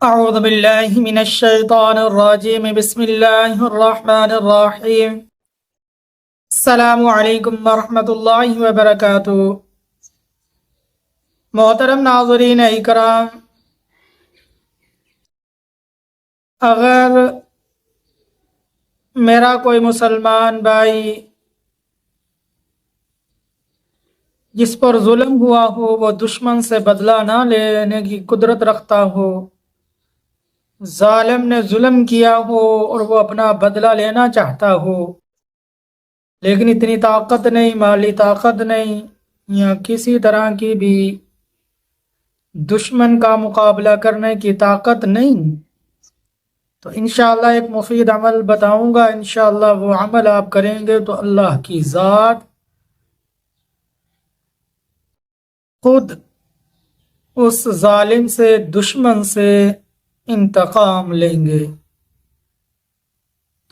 أعوذ بالله من الشيطان الرجيم بسم الله الرحمن الرحيم السلام علیکم ورحمۃ اللہ وبرکاتہ۔ محترم ناظرین اکرام، اگر میرا کوئی مسلمان بھائی جس پر ظلم ہوا ہو وہ دشمن سے بدلہ نہ لینے کی قدرت رکھتا ہو، ظالم نے ظلم کیا ہو اور وہ اپنا بدلہ لینا چاہتا ہو لیکن اتنی طاقت نہیں، مالی طاقت نہیں یا کسی طرح کی بھی دشمن کا مقابلہ کرنے کی طاقت نہیں، تو انشاءاللہ ایک مفید عمل بتاؤں گا۔ انشاءاللہ وہ عمل آپ کریں گے تو اللہ کی ذات خود اس ظالم سے، دشمن سے انتقام لیں گے۔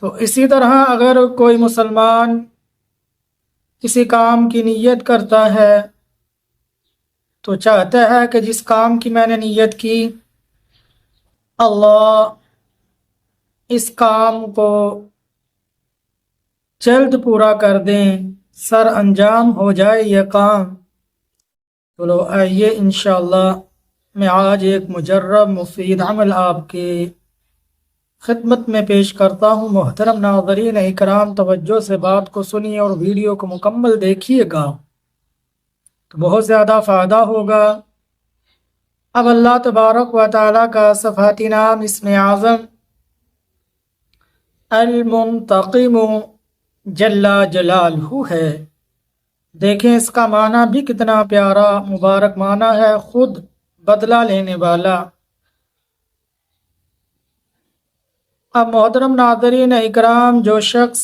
تو اسی طرح اگر کوئی مسلمان کسی کام کی نیت کرتا ہے تو چاہتا ہے کہ جس کام کی میں نے نیت کی اللہ اس کام کو جلد پورا کر دیں، سر انجام ہو جائے یہ کام۔ چلو آئیے انشاءاللہ میں آج ایک مجرب مفید عمل آپ کی خدمت میں پیش کرتا ہوں۔ محترم ناظرین اکرام، توجہ سے بات کو سنیے اور ویڈیو کو مکمل دیکھیے گا تو بہت زیادہ فائدہ ہوگا۔ اب اللہ تبارک و تعالیٰ کا صفاتی نام اسم اعظم المنتقم جل جلالہ ہے۔ دیکھیں اس کا معنی بھی کتنا پیارا مبارک معنی ہے، خود بدلہ لینے والا۔ اب محترم ناظرین اکرام، جو شخص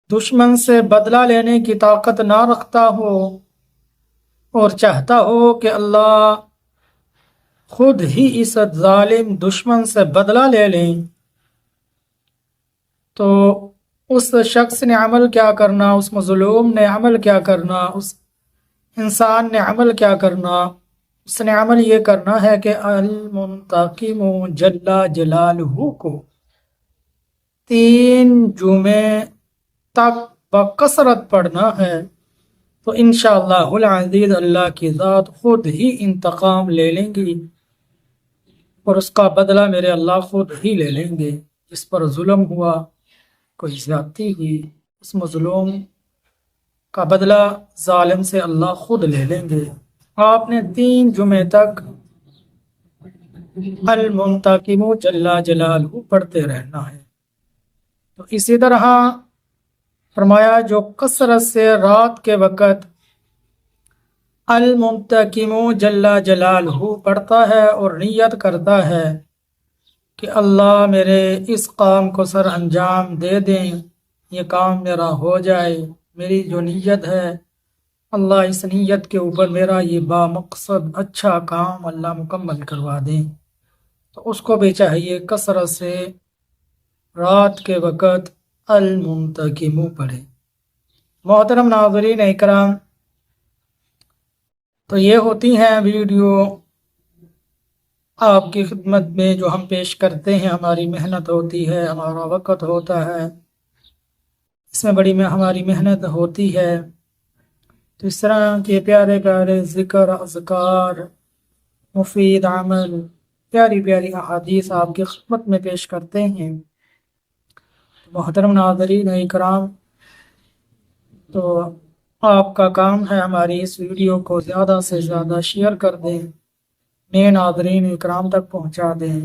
دشمن سے بدلہ لینے کی طاقت نہ رکھتا ہو اور چاہتا ہو کہ اللہ خود ہی اس ظالم دشمن سے بدلہ لے لیں، تو اس شخص نے عمل کیا کرنا، اس مظلوم نے عمل کیا کرنا، اس انسان نے عمل کیا کرنا؟ اس نے عمل یہ کرنا ہے کہ المنتقم جل جلالہ کو 3 جمعے تک بکثرت پڑھنا ہے، تو انشاءاللہ العزیز اللہ کی ذات خود ہی انتقام لے لیں گی اور اس کا بدلہ میرے اللہ خود ہی لے لیں گے۔ جس پر ظلم ہوا، کوئی زیادتی ہوئی، اس مظلوم کا بدلہ ظالم سے اللہ خود لے لیں گے۔ آپ نے 3 جمعے تک المنتقم جل جلالہ پڑھتے رہنا ہے۔ تو اسی طرح فرمایا جو کثرت سے رات کے وقت المنتقم جل جلالہ پڑھتا ہے اور نیت کرتا ہے کہ اللہ میرے اس کام کو سر انجام دے دیں، یہ کام میرا ہو جائے، میری جو نیت ہے اللہ اس نیت کے اوپر میرا یہ بامقصد اچھا کام اللہ مکمل کروا دیں، تو اس کو بھی چاہیے کثرت سے رات کے وقت المنتقم پڑھے۔ محترم ناظرین اکرام، تو یہ ہوتی ہیں ویڈیو آپ کی خدمت میں جو ہم پیش کرتے ہیں، ہماری محنت ہوتی ہے، ہمارا وقت ہوتا ہے، اس میں بڑی ہماری محنت ہوتی ہے۔ تو اس طرح کے پیارے پیارے ذکر، اذکار، مفید عمل، پیاری پیاری احادیث آپ کی خدمت میں پیش کرتے ہیں۔ محترم ناظرین اکرام، تو آپ کا کام ہے ہماری اس ویڈیو کو زیادہ سے زیادہ شیئر کر دیں، نئے ناظرین اکرام تک پہنچا دیں،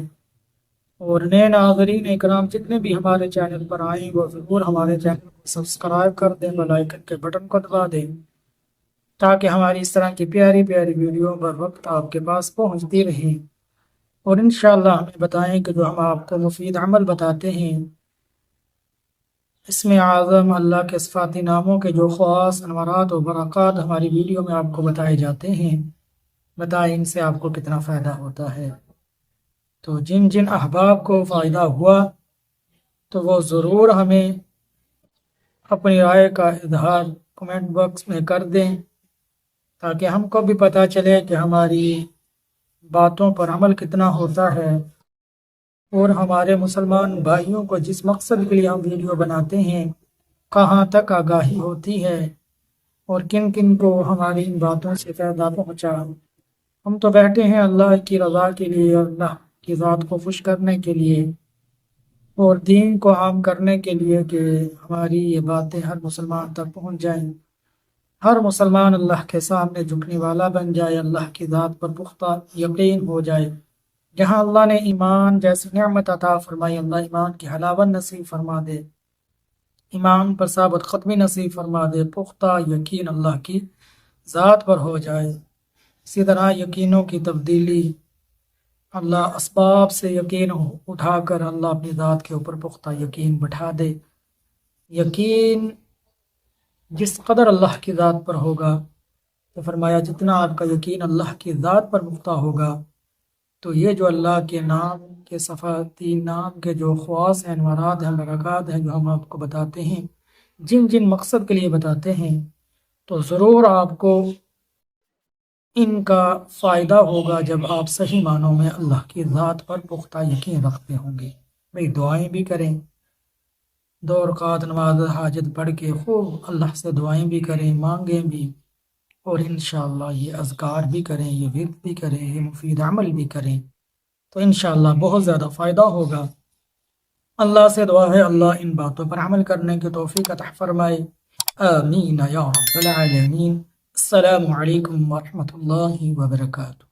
اور نئے ناظرین اکرام جتنے بھی ہمارے چینل پر آئیں وہ ضرور ہمارے چینل کو سبسکرائب کر دیں، بیل آئیکن کے بٹن کو دبا دیں تاکہ ہماری اس طرح کی پیاری پیاری ویڈیو بر وقت آپ کے پاس پہنچتی رہیں، اور انشاءاللہ ہمیں بتائیں کہ جو ہم آپ کو مفید عمل بتاتے ہیں، اسم اعظم اللہ کے صفاتی ناموں کے جو خواص، انوارات و برکات ہماری ویڈیو میں آپ کو بتائے جاتے ہیں، بتائیں ان سے آپ کو کتنا فائدہ ہوتا ہے۔ تو جن جن احباب کو فائدہ ہوا تو وہ ضرور ہمیں اپنی رائے کا اظہار کمنٹ باکس میں کر دیں، تاکہ ہم کو بھی پتہ چلے کہ ہماری باتوں پر عمل کتنا ہوتا ہے، اور ہمارے مسلمان بھائیوں کو جس مقصد کے لیے ہم ویڈیو بناتے ہیں کہاں تک آگاہی ہوتی ہے، اور کن کن کو ہماری ان باتوں سے فائدہ پہنچا۔ ہم تو بیٹھے ہیں اللہ کی رضا کے لیے، اللہ کی ذات کو خوش کرنے کے لیے، اور دین کو عام کرنے کے لیے کہ ہماری یہ باتیں ہر مسلمان تک پہنچ جائیں، ہر مسلمان اللہ کے سامنے جھکنے والا بن جائے، اللہ کی ذات پر پختہ یقین ہو جائے۔ جہاں اللہ نے ایمان جیسی نعمت عطا فرمائی، اللہ ایمان کی حلاوت نصیب فرما دے، ایمان پر ثابت قدمی نصیب فرما دے، پختہ یقین اللہ کی ذات پر ہو جائے۔ اسی طرح یقینوں کی تبدیلی، اللہ اسباب سے یقین اٹھا کر اللہ اپنی ذات کے اوپر پختہ یقین بٹھا دے۔ یقین جس قدر اللہ کی ذات پر ہوگا، تو فرمایا جتنا آپ کا یقین اللہ کی ذات پر پختہ ہوگا، تو یہ جو اللہ کے نام کے صفاتی نام کے جو خواص ہیں، انوارات ہیں، برکات ہیں، جو ہم آپ کو بتاتے ہیں، جن جن مقصد کے لیے بتاتے ہیں، تو ضرور آپ کو ان کا فائدہ ہوگا جب آپ صحیح معنوں میں اللہ کی ذات پر پختہ یقین رکھتے ہوں گے۔ بھئی دعائیں بھی کریں، 2 رکعت نماز حاجت پڑھ کے خوب اللہ سے دعائیں بھی کریں، مانگیں بھی، اور انشاءاللہ یہ اذکار بھی کریں، یہ ورد بھی کریں، یہ مفید عمل بھی کریں، تو انشاءاللہ بہت زیادہ فائدہ ہوگا۔ اللہ سے دعا ہے اللہ ان باتوں پر عمل کرنے کی توفیق عطا فرمائے، آمین یا رب العالمین۔ السلام علیکم ورحمۃ اللہ وبرکاتہ۔